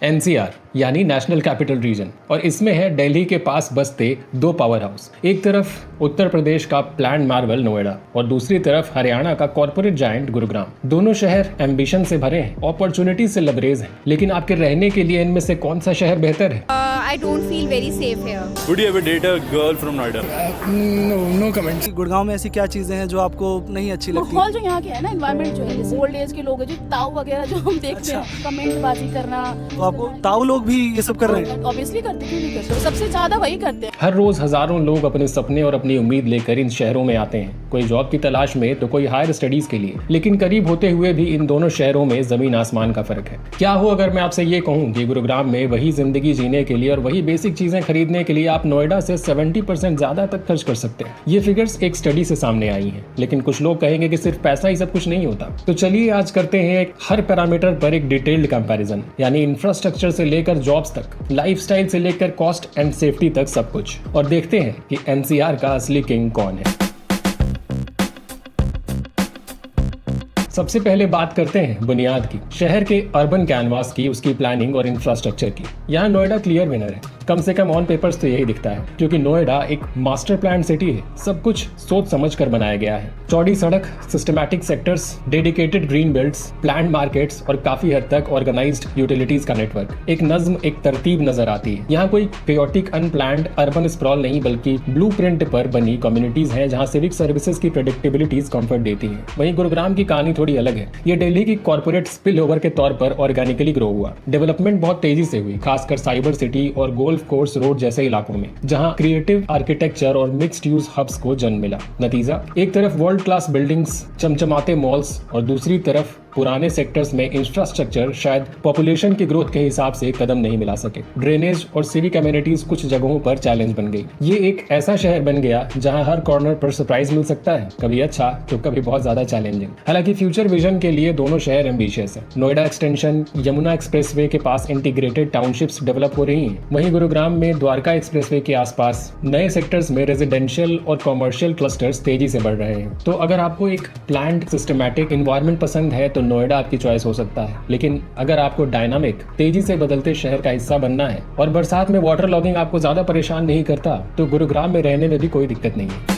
NCR यानी national capital region, और इसमें है दिल्ली के पास बसते दो पावर हाउस। एक तरफ उत्तर प्रदेश का प्लान मार्वल नोएडा और दूसरी तरफ हरियाणा का कॉर्पोरेट जायंट गुरुग्राम। दोनों शहर एम्बिशन से भरे हैं, अपॉर्चुनिटी से लबरेज हैं, लेकिन आपके रहने के लिए इनमें से कौन सा शहर बेहतर है? I don't feel very safe here. Would you ever date a girl from Noida? No comment. Gurgaon में ऐसी क्या चीजें हैं जो आपको नहीं अच्छी लगती? माहौल जो यहाँ के है ना, एनवायरनमेंट जो है, जैसे ओल्ड एज के लोग हैं जो ताऊ वगैरह जो हम देखते हैं, कमेंट बाजी करना। तो आपको ताऊ लोग भी ये सब कर रहे हैं? ऑब्वियसली करते, क्यों नहीं करते? सबसे ज्यादा वही करते हैं। हर रोज हजारों लोग अपने सपने और अपनी उम्मीद लेकर इन शहरों में आते हैं, कोई जॉब की तलाश में तो कोई हायर स्टडीज के लिए। लेकिन करीब होते हुए भी इन दोनों शहरों में जमीन आसमान का फर्क है। क्या हो अगर मैं आपसे ये कहूँ कि गुरुग्राम में वही जिंदगी जीने के लिए और वही बेसिक चीजें खरीदने के लिए आप नोएडा से 70% ज्यादा तक खर्च कर सकते हैं। ये फिगर्स एक स्टडी से सामने आई हैं, लेकिन कुछ लोग कहेंगे कि सिर्फ पैसा ही सब कुछ नहीं होता। तो चलिए आज करते हैं एक हर पैरामीटर पर एक डिटेल्ड कंपैरिजन, यानी इंफ्रास्ट्रक्चर से लेकर जॉब्स तक, लाइफस्टाइल से लेकर कॉस्ट एंड सेफ्टी तक सब कुछ, और देखते हैं कि एनसीआर का असली किंग कौन है। सबसे पहले बात करते हैं बुनियाद की, शहर के अर्बन कैनवास की, उसकी प्लानिंग और इंफ्रास्ट्रक्चर की। यहाँ नोएडा क्लियर विनर है, कम से कम ऑन पेपर्स तो यही दिखता है, क्योंकि नोएडा एक मास्टर प्लान सिटी है। सब कुछ सोच समझ कर बनाया गया है। चौड़ी सड़क, systematic sectors, dedicated green belts, planned markets और काफी हद तक ऑर्गेनाइज्ड यूटिलिटीज का नेटवर्क। एक नज्म, एक तरतीब नजर आती है। यहाँ कोई केओटिक अनप्लान्ड अर्बन स्प्रॉल नहीं, बल्कि ब्लूप्रिंट पर बनी कम्युनिटीज हैं जहाँ सिविक सर्विसेज की प्रेडिक्टेबिलिटीज कंफर्ट देती है। वहीं गुरुग्राम की कहानी थोड़ी अलग है। ये दिल्ली की कॉर्पोरेट स्पिल ओवर के तौर पर ऑर्गेनिकली ग्रो हुआ। डेवलपमेंट बहुत तेजी से हुई, खासकर साइबर सिटी और गोल्फ कोर्स रोड जैसे इलाकों में, जहां क्रिएटिव आर्किटेक्चर और मिक्स्ड यूज हब्स को जन्म मिला। नतीजा, एक तरफ वर्ल्ड क्लास बिल्डिंग्स, चमचमाते मॉल्स, और दूसरी तरफ पुराने सेक्टर्स में इंफ्रास्ट्रक्चर शायद पॉपुलेशन की ग्रोथ के हिसाब से कदम नहीं मिला सके। ड्रेनेज और सिविक एमिनिटीज कुछ जगहों पर चैलेंज बन गई। ये एक ऐसा शहर बन गया जहां हर कॉर्नर पर सरप्राइज मिल सकता है, कभी अच्छा तो कभी बहुत ज्यादा चैलेंजिंग। हालांकि फ्यूचर विजन के लिए दोनों शहर एम्बिशियस है। नोएडा एक्सटेंशन, यमुना एक्सप्रेसवे के पास इंटीग्रेटेड टाउनशिप्स डेवलप हो रही हैं। वहीं गुरुग्राम में द्वारका एक्सप्रेसवे के आसपास नए सेक्टर्स में रेजिडेंशियल और कॉमर्शियल क्लस्टर्स तेजी से बढ़ रहे हैं। तो अगर आपको एक प्लान्ड सिस्टमैटिक एनवायरनमेंट पसंद है तो नोएडा आपकी चॉइस हो सकता है। लेकिन अगर आपको डायनामिक, तेजी से बदलते शहर का हिस्सा बनना है और बरसात में वाटर लॉगिंग आपको ज्यादा परेशान नहीं करता, तो गुरुग्राम में रहने में भी कोई दिक्कत नहीं है।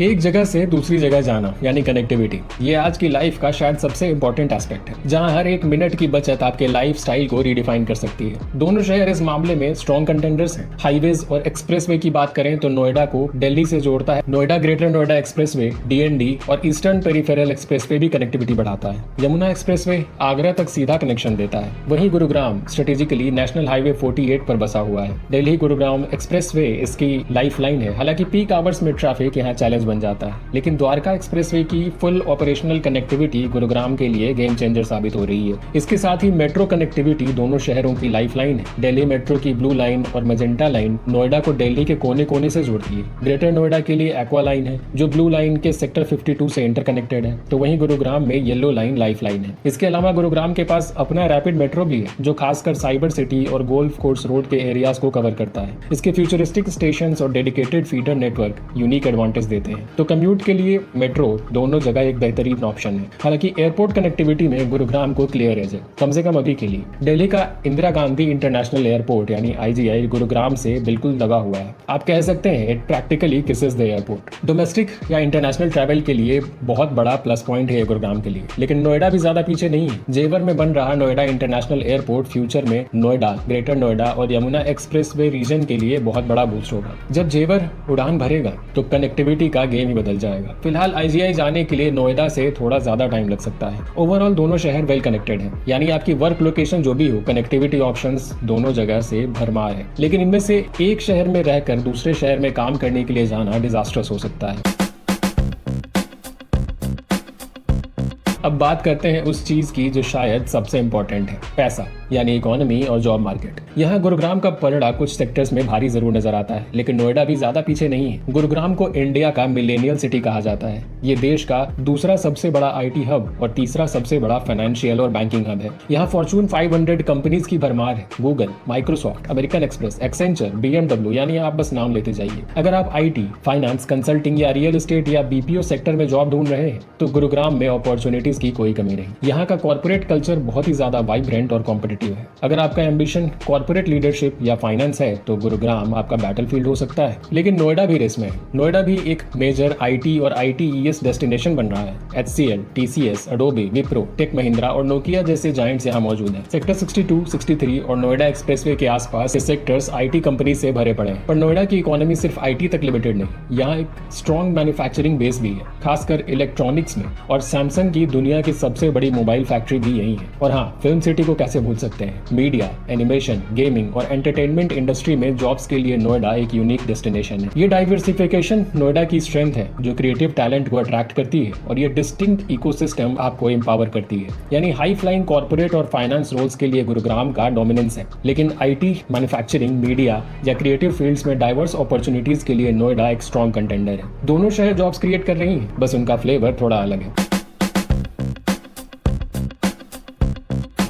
एक जगह से दूसरी जगह जाना यानी कनेक्टिविटी, ये आज की लाइफ का शायद सबसे इंपॉर्टेंट एस्पेक्ट है, जहां हर एक मिनट की बचत आपके लाइफ स्टाइल को रीडिफाइन कर सकती है। दोनों शहर इस मामले में स्ट्रॉन्ग कंटेंडर्स हैं। हाईवेज और एक्सप्रेसवे की बात करें तो नोएडा को दिल्ली से जोड़ता है। Noida greater Noida expressway, DND और ईस्टर्न पेरिफेरल एक्सप्रेसवे भी कनेक्टिविटी बढ़ाता है। यमुना एक्सप्रेसवे आगरा तक सीधा कनेक्शन देता है। वहीं गुरुग्राम स्ट्रेटेजिकली नेशनल हाईवे 48 पर बसा हुआ है। दिल्ली गुरुग्राम एक्सप्रेसवे इसकी लाइफलाइन है। हालांकि पीक आवर्स में ट्रैफिक यहाँ चैलेंज बन जाता है, लेकिन द्वारका एक्सप्रेसवे की फुल ऑपरेशनल कनेक्टिविटी गुरुग्राम के लिए गेम चेंजर साबित हो रही है। इसके साथ ही मेट्रो कनेक्टिविटी दोनों शहरों की लाइफलाइन है। दिल्ली मेट्रो की ब्लू लाइन और मैजेंटा लाइन नोएडा को दिल्ली के कोने कोने से जोड़ती है। ग्रेटर नोएडा के लिए एक्वा लाइन है, जो ब्लू लाइन के सेक्टर 52 से इंटरकनेक्टेड है। तो वहीं गुरुग्राम में येलो लाइन लाइफलाइन है। इसके अलावा गुरुग्राम के पास अपना रैपिड मेट्रो भी है, जो खासकर साइबर सिटी और गोल्फ कोर्स रोड के एरियाज को कवर करता है। इसके फ्यूचरिस्टिक स्टेशन और dedicated feeder network unique advantage देते हैं। तो कम्यूट के लिए मेट्रो दोनों जगह एक बेहतरीन ऑप्शन है। हालांकि एयरपोर्ट कनेक्टिविटी में गुरुग्राम को क्लियर एज है, कम से कम अभी के लिए। दिल्ली का इंदिरा गांधी इंटरनेशनल एयरपोर्ट यानी आईजीआई गुरुग्राम से बिल्कुल लगा हुआ है। आप कह सकते हैं it practically kisses the airport. Domestic या इंटरनेशनल ट्रैवल के लिए बहुत बड़ा प्लस पॉइंट है गुरुग्राम के लिए, लेकिन नोएडा भी ज्यादा पीछे नहीं है। जेवर में बन रहा नोएडा इंटरनेशनल एयरपोर्ट फ्यूचर में नोएडा, ग्रेटर नोएडा और यमुना एक्सप्रेसवे रीजन के लिए बहुत बड़ा बूस्ट होगा। जब जेवर उड़ान भरेगा तो कनेक्टिविटी का गेम ही बदल जाएगा। फिलहाल आईजीआई जाने के लिए नोएडा से थोड़ा ज्यादा टाइम लग सकता है। ओवरऑल दोनों शहर वेल कनेक्टेड हैं, यानी आपकी वर्क लोकेशन जो भी हो, कनेक्टिविटी ऑप्शंस दोनों जगह से भरमार है। लेकिन इनमें से एक शहर में रहकर दूसरे शहर में काम करने के लिए जाना डिजास्टर्स हो सकता है। अब बात करते हैं उस चीज की जो शायद सबसे इंपॉर्टेंट है, पैसा, यानी इकोनॉमी और जॉब मार्केट। यहाँ गुरुग्राम का पलड़ा कुछ सेक्टर्स में भारी जरूर नजर आता है, लेकिन नोएडा भी ज्यादा पीछे नहीं है। गुरुग्राम को इंडिया का मिलेनियल सिटी कहा जाता है। ये देश का दूसरा सबसे बड़ा आईटी हब और तीसरा सबसे बड़ा फाइनेंशियल और बैंकिंग हब है। यहाँ फॉर्चून 500 कंपनीज की भरमार है। Google, Microsoft, American express, Accenture, BMW, यानी आप बस नाम लेते जाइए। अगर आप आईटी, फाइनेंस, कंसल्टिंग या रियल एस्टेट या बीपीओ सेक्टर में जॉब ढूंढ रहे हैं तो गुरुग्राम में अपॉर्चुनिटी अपॉर्चुनिटीज की कोई कमी नहीं। यहाँ का कॉर्पोरेट कल्चर बहुत ही ज्यादा वाइब्रेंट और कॉम्पिटिटिव है। अगर आपका एम्बिशन कॉर्पोरेट लीडरशिप या फाइनेंस है तो गुरुग्राम आपका बैटलफील्ड हो सकता है। लेकिन नोएडा भी रेस में है। नोएडा भी एक मेजर IT और ITES डेस्टिनेशन बन रहा है। HCL, TCS, Adobe, Wipro, tech Mahindra और नोकिया जैसे जायंट्स यहाँ मौजूद हैं। सेक्टर 62, 63 और नोएडा एक्सप्रेसवे के आसपास ये सेक्टर्स IT कंपनी से भरे पड़े हैं। पर नोएडा की इकोनॉमी सिर्फ IT तक लिमिटेड नहीं, यहाँ एक स्ट्रॉन्ग मैन्युफैक्चरिंग बेस भी है, खासकर इलेक्ट्रॉनिक्स में। और सैमसंग की दुनिया की सबसे बड़ी मोबाइल फैक्ट्री भी यही है। और हाँ, फिल्म सिटी को कैसे भूल सकते हैं। मीडिया, एनिमेशन, गेमिंग और एंटरटेनमेंट इंडस्ट्री में जॉब्स के लिए नोएडा एक यूनिक डेस्टिनेशन है। ये डाइवर्सिफिकेशन नोएडा की स्ट्रेंथ है जो क्रिएटिव टैलेंट को अट्रैक्ट करती है, और ये डिस्टिंक्ट इकोसिस्टम आपको एम्पावर करती है। यानी हाई फ्लाइंग कॉर्पोरेट और फाइनेंस रोल्स के लिए गुरुग्राम का डोमिनेंस है, लेकिन IT, मैन्युफैक्चरिंग, मीडिया या क्रिएटिव फील्ड्स में डाइवर्स अपॉर्चुनिटीज के लिए नोएडा एक स्ट्रॉन्ग कंटेंडर है। दोनों शहर जॉब्स क्रिएट कर रही हैं, बस उनका फ्लेवर थोड़ा अलग है।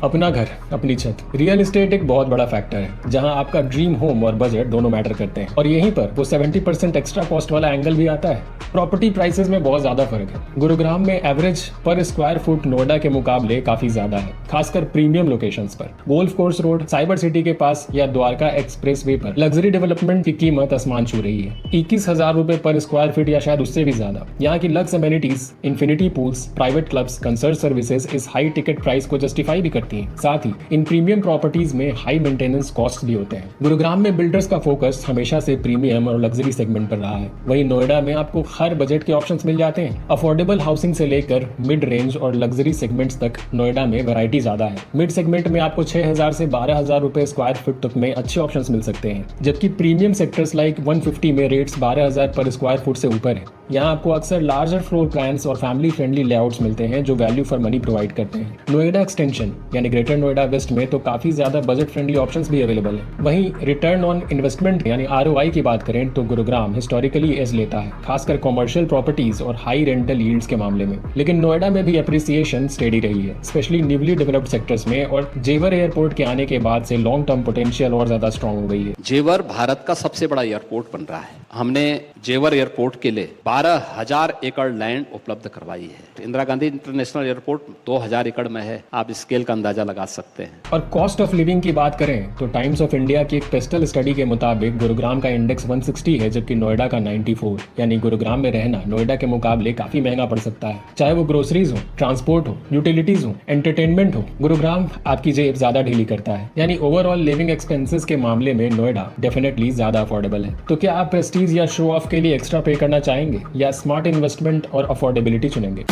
अपना घर, अपनी छत। रियल एस्टेट एक बहुत बड़ा फैक्टर है जहां आपका ड्रीम होम और बजट दोनों मैटर करते हैं, और यहीं पर वो 70% एक्स्ट्रा कॉस्ट वाला एंगल भी आता है। प्रॉपर्टी प्राइसेस में बहुत ज्यादा फर्क है। गुरुग्राम में एवरेज पर स्क्वायर फुट नोएडा के मुकाबले काफी ज्यादा है, खासकर प्रीमियम लोकेशंस पर। Golf course road, cyber city के पास या द्वारका एक्सप्रेसवे पर लग्जरी डेवलपमेंट की कीमत आसमान छू रही है। 21,000 रुपए पर स्क्वायर फीट या शायद उससे भी ज्यादा। यहाँ की luxe amenities, infinity pools, private clubs, concert services इस हाई टिकट प्राइस को जस्टिफाई भी करती हैं। साथ ही इन प्रीमियम प्रॉपर्टीज में हाई मेंटेनेंस कॉस्ट भी होते हैं। गुरुग्राम में बिल्डर्स का फोकस हमेशा से प्रीमियम और लग्जरी सेगमेंट पर रहा है। वहीं नोएडा में आपको हर बजट के ऑप्शंस मिल जाते हैं। अफोर्डेबल हाउसिंग से लेकर मिड रेंज और लग्जरी सेगमेंट्स तक नोएडा में वैरायटी ज्यादा है। मिड सेगमेंट में आपको 6,000 से 12,000 रुपए स्क्वायर फुट तक में अच्छे ऑप्शंस मिल सकते हैं, जबकि प्रीमियम सेक्टर्स लाइक 150 में रेट्स 12,000 पर स्क्वायर फुट से ऊपर है। यहाँ आपको अक्सर लार्जर फ्लोर प्लान्स और फैमिली फ्रेंडली लेआउट्स मिलते हैं जो वैल्यू फॉर मनी प्रोवाइड करते हैं। नोएडा एक्सटेंशन यानी ग्रेटर नोएडा वेस्ट में तो काफी ज्यादा बजट फ्रेंडली ऑप्शंस भी अवेलेबल है। वहीं रिटर्न ऑन इन्वेस्टमेंट यानी ROI की बात करें तो गुरुग्राम हिस्टोरिकली एज लेता है, खासकर कॉमर्शियल प्रॉपर्टीज और हाई रेंटल यील्ड्स के मामले में। लेकिन नोएडा में भी अप्रिसिएशन स्टेडी रही है, स्पेशली न्यूली डेवलप्ड सेक्टर्स में, और जेवर एयरपोर्ट के आने के बाद से लॉन्ग टर्म पोटेंशियल और ज्यादा स्ट्रॉन्ग हो गई है। जेवर भारत का सबसे बड़ा एयरपोर्ट बन रहा है। हमने जेवर एयरपोर्ट के लिए 12,000 एकड़ लैंड उपलब्ध करवाई है। इंदिरा गांधी इंटरनेशनल एयरपोर्ट 2,000 एकड़ में है। आप स्केल का अंदाजा लगा सकते हैं। और कॉस्ट ऑफ लिविंग की बात करें तो टाइम्स ऑफ इंडिया की एक पेस्टल स्टडी के मुताबिक गुरुग्राम का इंडेक्स 160 है, जबकि नोएडा का 94। यानी गुरुग्राम में रहना नोएडा के मुकाबले काफी महंगा पड़ सकता है, चाहे वो ग्रोसरीज हो, ट्रांसपोर्ट हो, यूटिलिटीज हो, एंटरटेनमेंट हो। गुरुग्राम आपकी जेब ज्यादा ढीली करता है। यानी ओवरऑल लिविंग एक्सपेंसेस के मामले में नोएडा डेफिनेटली ज्यादा अफोर्डेबल है। तो क्या आप प्रेस्टीज या शो ऑफ के लिए एक्स्ट्रा पे करना चाहेंगे या स्मार्ट इन्वेस्टमेंट और अफोर्डेबिलिटी चुनेंगे?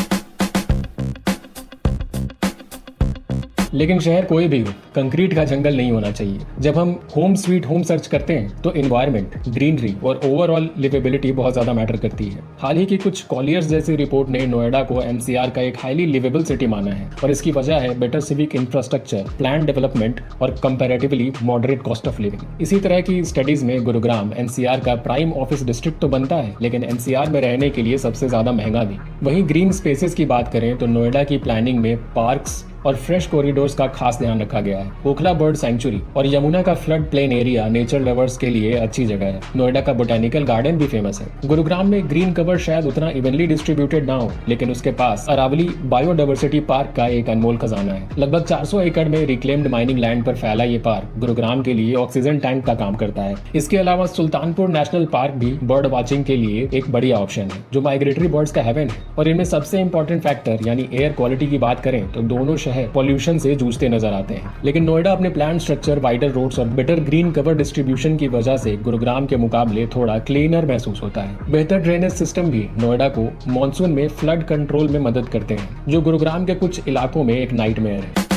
लेकिन शहर कोई भी हो, कंक्रीट का जंगल नहीं होना चाहिए। जब हम होम स्वीट होम सर्च करते हैं तो एनवायरनमेंट, ग्रीनरी और ओवरऑल लिवेबिलिटी बहुत ज्यादा मैटर करती है। हाल ही की कुछ कॉलियर्स जैसी रिपोर्ट ने नोएडा को NCR का एक हाईली लिवेबल सिटी माना है, और इसकी वजह है better civic infrastructure, plan development और comparatively moderate cost of living. इसी तरह की स्टडीज में गुरुग्राम NCR का प्राइम ऑफिस डिस्ट्रिक्ट तो बनता है, लेकिन NCR में रहने के लिए सबसे ज्यादा महंगा भी। वहीं ग्रीन स्पेसेस की बात करें तो नोएडा की प्लानिंग में पार्क्स और फ्रेश कॉरिडोर्स का खास ध्यान रखा गया है। ओखला बर्ड सेंचुरी और यमुना का flood plain area nature lovers के लिए अच्छी जगह है। नोएडा का बोटेनिकल गार्डन भी फेमस है। गुरुग्राम में ग्रीन कवर शायद उतना इवनली डिस्ट्रीब्यूटेड ना हो, लेकिन उसके पास अरावली बायोडाइवर्सिटी पार्क का एक अनमोल खजाना है। लगभग 400 एकड़ में रिक्लेम्ड माइनिंग लैंड पर फैला ये पार्क गुरुग्राम के लिए ऑक्सीजन टैंक का काम करता है। इसके अलावा सुल्तानपुर नेशनल पार्क भी बर्ड वॉचिंग के लिए एक बढ़िया ऑप्शन है, जो माइग्रेटरी बर्ड्स का हेवन है। और इनमें सबसे इंपॉर्टेंट फैक्टर यानी एयर क्वालिटी की बात करें तो दोनों शहर पॉल्यूशन से जूझते नजर आते हैं। लेकिन नोएडा अपने प्लान स्ट्रक्चर, वाइडर रोड्स और बेटर ग्रीन कवर डिस्ट्रीब्यूशन की वजह से गुरुग्राम के मुकाबले थोड़ा क्लीनर महसूस होता है। बेहतर ड्रेनेज सिस्टम भी नोएडा को मॉनसून में फ्लड कंट्रोल में मदद करते हैं, जो गुरुग्राम के कुछ इलाकों में एक नाइटमेयर है।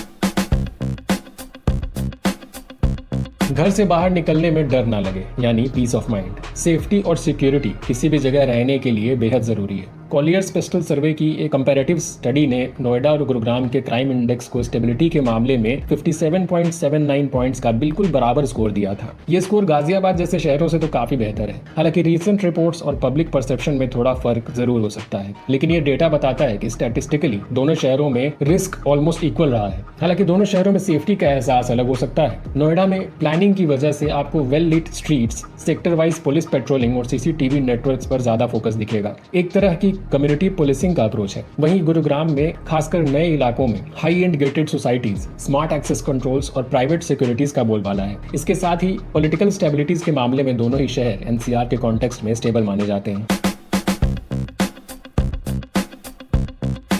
घर से बाहर निकलने में डर ना लगे यानी पीस ऑफ माइंड। सेफ्टी और सिक्योरिटी किसी भी जगह रहने के लिए बेहद जरूरी है। कॉलियर्स पेस्टल सर्वे की एक कंपैरेटिव स्टडी ने नोएडा और गुरुग्राम के क्राइम इंडेक्स को स्टेबिलिटी के मामले में 57.79 पॉइंट्स का बिल्कुल बराबर स्कोर दिया था। ये स्कोर गाजियाबाद जैसे शहरों से तो काफी बेहतर है। हालांकि रीसेंट रिपोर्ट्स और पब्लिक परसेप्शन में थोड़ा फर्क जरूर हो सकता है, लेकिन ये डेटा बताता है कि स्टैटिस्टिकली दोनों शहरों में रिस्क ऑलमोस्ट इक्वल रहा है। हालांकि दोनों शहरों में सेफ्टी का एहसास अलग हो सकता है। नोएडा में प्लानिंग की वजह से आपको well lit streets, sector wise police patrolling और CCTV नेटवर्क्स पर ज्यादा फोकस दिखेगा। एक तरह की कम्युनिटी पुलिसिंग का अप्रोच है। वहीं गुरुग्राम में खासकर नए इलाकों में high end gated societies, smart access controls और प्राइवेट सिक्योरिटीज का बोलबाला है। इसके साथ ही पॉलिटिकल स्टेबिलिटीज के मामले में दोनों ही शहर एनसीआर के कॉन्टेक्स्ट में स्टेबल माने जाते हैं।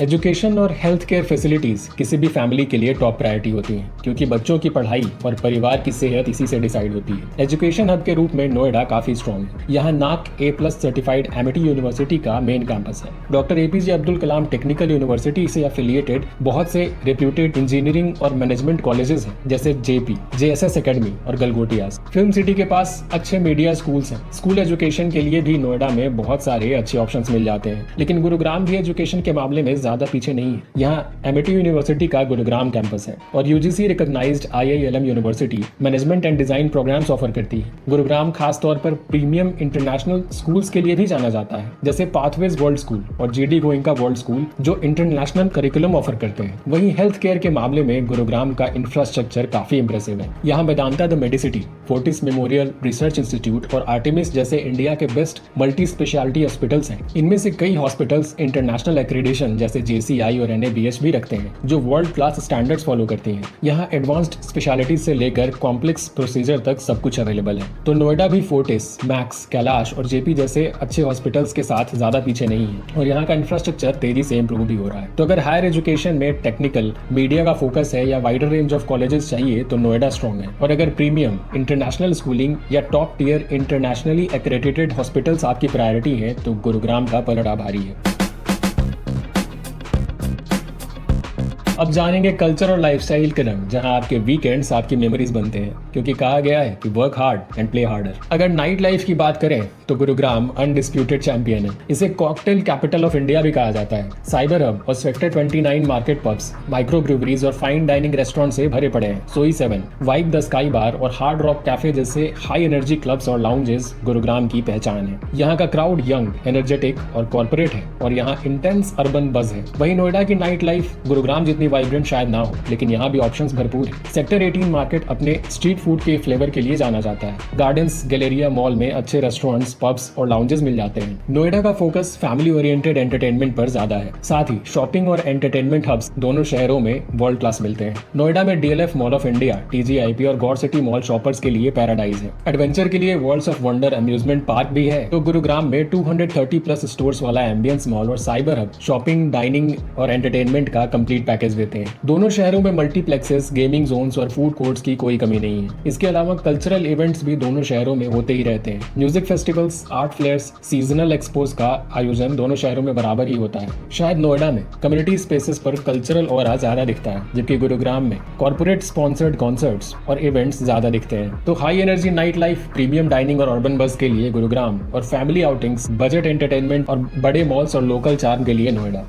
एजुकेशन और हेल्थ केयर फैसिलिटीज किसी भी फैमिली के लिए टॉप प्रायोरिटी होती हैं, क्योंकि बच्चों की पढ़ाई और परिवार की सेहत इसी से डिसाइड होती है। एजुकेशन हब के रूप में नोएडा काफी स्ट्रॉन्ग है। यहाँ नाक A+ सर्टिफाइड एमिटी यूनिवर्सिटी का मेन कैंपस है। Doctor APJ Abdul Kalam technical university से एफिलिएटेड बहुत से रेप्यूटेड इंजीनियरिंग और मैनेजमेंट कॉलेजेस हैं, जैसे JP, JSS एकेडमी और गलगोटियास। फिल्म सिटी के पास अच्छे मीडिया स्कूल्स हैं। स्कूल एजुकेशन के लिए भी नोएडा में बहुत सारे अच्छे ऑप्शंस मिल जाते हैं, लेकिन गुरुग्राम भी एजुकेशन के मामले में ज्यादा पीछे नहीं है। यहाँ एमिटी यूनिवर्सिटी का गुरुग्राम कैंपस है और UGC recognised IILM university management and design programmes offer करती है। गुरुग्राम खास तौर पर प्रीमियम इंटरनेशनल स्कूल्स के लिए भी जाना जाता है, जैसे पाथवेज वर्ल्ड स्कूल और GD गोइंका वर्ल्ड स्कूल, जो इंटरनेशनल करिकुलम ऑफर करते हैं। वहीं हेल्थ केयर के मामले में गुरुग्राम का इंफ्रास्ट्रक्चर काफी इंप्रेसिव है। यहाँ Vedanta the Medicity, Fortis memorial research institute और आर्टेमिस जैसे इंडिया के बेस्ट मल्टी स्पेशलिटी हॉस्पिटल्स हैं। इनमें से कई हॉस्पिटल्स इंटरनेशनल एक्रेडिटेशन जैसे JCI और NABH भी रखते हैं, जो वर्ल्ड क्लास स्टैंडर्ड्स फॉलो करती हैं। यहाँ एडवांस्ड स्पेशलिटीज से लेकर कॉम्प्लेक्स प्रोसीजर तक सब कुछ अवेलेबल है। तो नोएडा भी फोर्टिस, मैक्स, कैलाश और JP जैसे अच्छे हॉस्पिटल्स के साथ ज्यादा पीछे नहीं है और यहाँ का इंफ्रास्ट्रक्चर तेजी से इंप्रूव भी हो रहा है। तो अगर हायर एजुकेशन में टेक्निकल मीडिया का फोकस है या वाइडर रेंज ऑफ कॉलेजेस चाहिए तो नोएडा स्ट्रॉन्ग है। और अगर प्रीमियम इंटरनेशनल स्कूलिंग या top tier internationally accredited hospitals आपकी प्रायोरिटी है तो गुरुग्राम का पलड़ा भारी है। अब जानेंगे कल्चर और लाइफस्टाइल के रंग, जहां आपके वीकेंड्स आपकी मेमोरीज बनते हैं, क्योंकि कहा गया है कि work hard and play harder. अगर नाइट लाइफ की बात करें तो गुरुग्राम अनडिस्प्यूटेड चैंपियन है। इसे कॉकटेल कैपिटल ऑफ इंडिया भी कहा जाता है। साइबर हब और sector 29 market pubs, micro breweries और फाइन डाइनिंग रेस्टोरेंट से भरे पड़े हैं। सोई 7, वाइब द स्काई बार और हार्ड रॉक कैफे जैसे हाई एनर्जी क्लब्स और लाउंजेस गुरुग्राम की पहचान है। यहाँ का क्राउड यंग, एनर्जेटिक और कॉर्पोरेट है और यहाँ इंटेंस अर्बन बज है। वहीं नोएडा की नाइट लाइफ गुरुग्राम जितनी वाइब्रेंट शायद ना हो, लेकिन यहाँ भी ऑप्शंस भरपूर है। सेक्टर 18 मार्केट अपने स्ट्रीट फूड के फ्लेवर के लिए जाना जाता है। गार्डन्स गैलेरिया मॉल में अच्छे रेस्टोरेंट्स, पब्स और लाउंजेस मिल जाते हैं। नोएडा का फोकस फैमिली ओरिएंटेड एंटरटेनमेंट पर ज्यादा है। साथ ही शॉपिंग और एंटरटेनमेंट हब्स दोनों शहरों में वर्ल्ड क्लास मिलते हैं। नोएडा में DLF mall of India, TGIP और गौर सिटी मॉल शॉपर्स के लिए पैराडाइज है। एडवेंचर के लिए Worlds of Wonder amusement park भी है। तो गुरुग्राम में 230+ स्टोर्स वाला एम्बियंस मॉल और साइबर हब शॉपिंग, डाइनिंग और एंटरटेनमेंट का कंप्लीट पैकेज देते हैं। दोनों शहरों में मल्टीप्लेक्सेस, गेमिंग जोन्स और फूड कोर्ट्स की कोई कमी नहीं है। इसके अलावा कल्चरल इवेंट्स भी दोनों शहरों में होते ही रहते हैं। Music festivals, art fairs, seasonal expos का आयोजन दोनों शहरों में बराबर ही होता है। शायद नोएडा में कम्युनिटी स्पेसेस पर कल्चरल ऑरा ज्यादा दिखता है, जबकि गुरुग्राम में कॉर्पोरेट स्पॉन्सर्ड कॉन्सर्ट्स और इवेंट्स ज्यादा दिखते हैं। तो high energy night life, premium dining और अर्बन बस के लिए गुरुग्राम और फैमिली आउटिंग्स, बजट एंटरटेनमेंट और बड़े मॉल्स और लोकल चार्म के लिए नोएडा।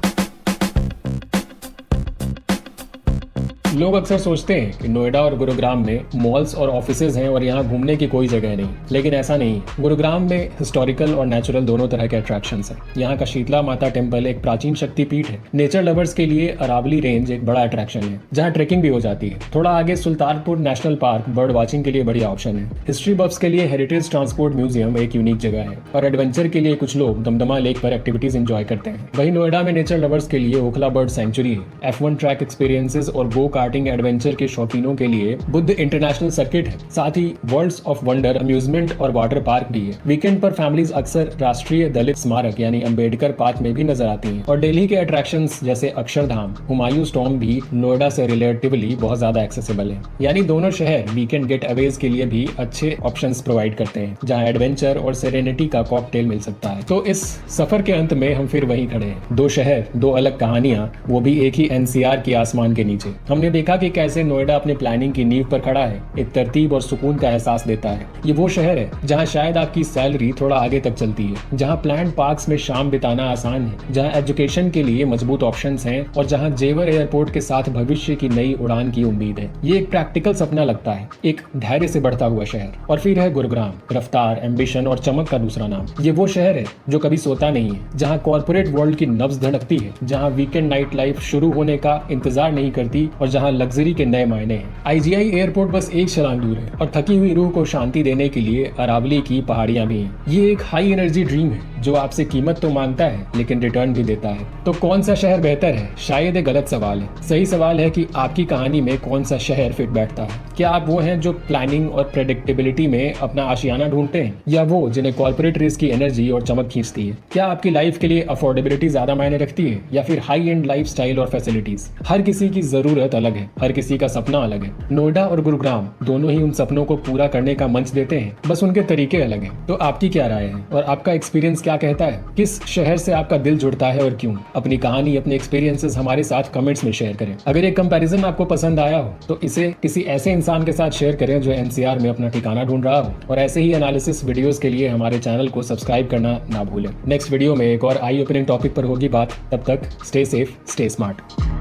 लोग अक्सर सोचते हैं कि नोएडा और गुरुग्राम में मॉल्स और ऑफिसेज हैं और यहाँ घूमने की कोई जगह नहीं, लेकिन ऐसा नहीं। गुरुग्राम में हिस्टोरिकल और नेचुरल दोनों तरह के अट्रैक्शंस हैं। यहाँ का शीतला माता टेम्पल एक प्राचीन शक्तिपीठ है। नेचर लवर्स के लिए अरावली रेंज एक बड़ा अट्रैक्शन है, जहाँ ट्रेकिंग भी हो जाती है। थोड़ा आगे Sultanpur national park bird watching के लिए बढ़िया ऑप्शन है। हिस्ट्री बफ्स के लिए हेरिटेज ट्रांसपोर्ट म्यूजियम एक यूनिक जगह है और एडवेंचर के लिए कुछ लोग दमदमा लेक पर एक्टिविटीज एंजॉय करते हैं। वहीं नोएडा में नेचर लवर्स के लिए ओखला बर्ड सेंचुरी है। F1 ट्रैक एक्सपीरियंसेस और गो कार्टिंग एडवेंचर के शौकीनों के लिए बुद्ध इंटरनेशनल सर्किट है। साथ ही वर्ल्ड्स ऑफ वंडर अम्यूजमेंट और वाटर पार्क भी है। वीकेंड पर फैमिलीज अक्सर राष्ट्रीय दलित स्मारक यानी अंबेडकर पार्क में भी नजर आती हैं। और दिल्ली के अट्रैक्शंस जैसे अक्षरधाम, हुमायूं टॉम्ब भी नोएडा से रिलेटिवली बहुत ज्यादा एक्सेसिबल है। यानी दोनों शहर वीकेंड गेट अवेज के लिए भी अच्छे ऑप्शंस प्रोवाइड करते हैं, जहां एडवेंचर और सेरेनिटी का कॉकटेल मिल सकता है। तो इस सफर के अंत में हम फिर वहीं खड़े हैं। दो शहर, दो अलग कहानियां, वो भी एक ही NCR के आसमान के नीचे। हमने देखा कि कैसे नोएडा अपने प्लानिंग की नींव पर खड़ा है, एक तरतीब और सुकून का एहसास देता है। ये वो शहर है जहां शायद आपकी सैलरी थोड़ा आगे तक चलती है, जहां प्लान्ड पार्क्स में शाम बिताना आसान है, जहां एजुकेशन के लिए मजबूत ऑप्शंस हैं और जहां जेवर एयरपोर्ट के साथ भविष्य की नई उड़ान की उम्मीद है। ये एक प्रैक्टिकल सपना लगता है, एक धैर्य से बढ़ता हुआ शहर। और फिर है गुरुग्राम, रफ्तार, एम्बिशन और चमक का दूसरा नाम। ये वो शहर है जो कभी सोता नहीं है, जहां कॉर्पोरेट वर्ल्ड की नब्ज धड़कती है, जहां वीकेंड नाइट लाइफ शुरू होने का इंतजार नहीं करती और जहां जहां लग्जरी के नए मायने हैं। IGI एयरपोर्ट बस एक छलांग दूर है और थकी हुई रूह को शांति देने के लिए अरावली की पहाड़ियां भी हैं। ये एक हाई एनर्जी ड्रीम है जो आपसे कीमत तो मांगता है लेकिन रिटर्न भी देता है। तो कौन सा शहर बेहतर है? शायद एक गलत सवाल है। सही सवाल है कि आपकी कहानी में कौन सा शहर फिट बैठता है। क्या आप वो हैं जो प्लानिंग और प्रेडिक्टेबिलिटी में अपना आशियाना ढूंढते हैं, या वो जिन्हें कॉर्पोरेट रिस्क की एनर्जी और चमक खींचती है? क्या आपकी लाइफ के लिए अफोर्डेबिलिटी ज्यादा मायने रखती है या फिर हाई एंड लाइफस्टाइल और फैसिलिटीज? हर किसी की जरूरत अलग है, हर किसी का सपना अलग है। नोएडा और गुरुग्राम दोनों ही उन सपनों को पूरा करने का मंच देते हैं, बस उनके तरीके अलग हैं। तो आपकी क्या राय है और आपका एक्सपीरियंस क्या कहता है? किस शहर से आपका दिल जुड़ता है और क्यों? अपनी कहानी, अपने एक्सपीरियंसेस हमारे साथ कमेंट्स में शेयर करें। अगर एक कंपैरिजन आपको पसंद आया हो तो इसे किसी ऐसे इंसान के साथ शेयर करें जो NCR में अपना ठिकाना ढूंढ रहा हो। और ऐसे ही एनालिसिस वीडियोस के लिए हमारे चैनल को सब्सक्राइब करना ना भूलें। नेक्स्ट वीडियो में एक और आई ओपनिंग टॉपिक पर होगी बात। तब तक स्टे सेफ, स्टे स्मार्ट।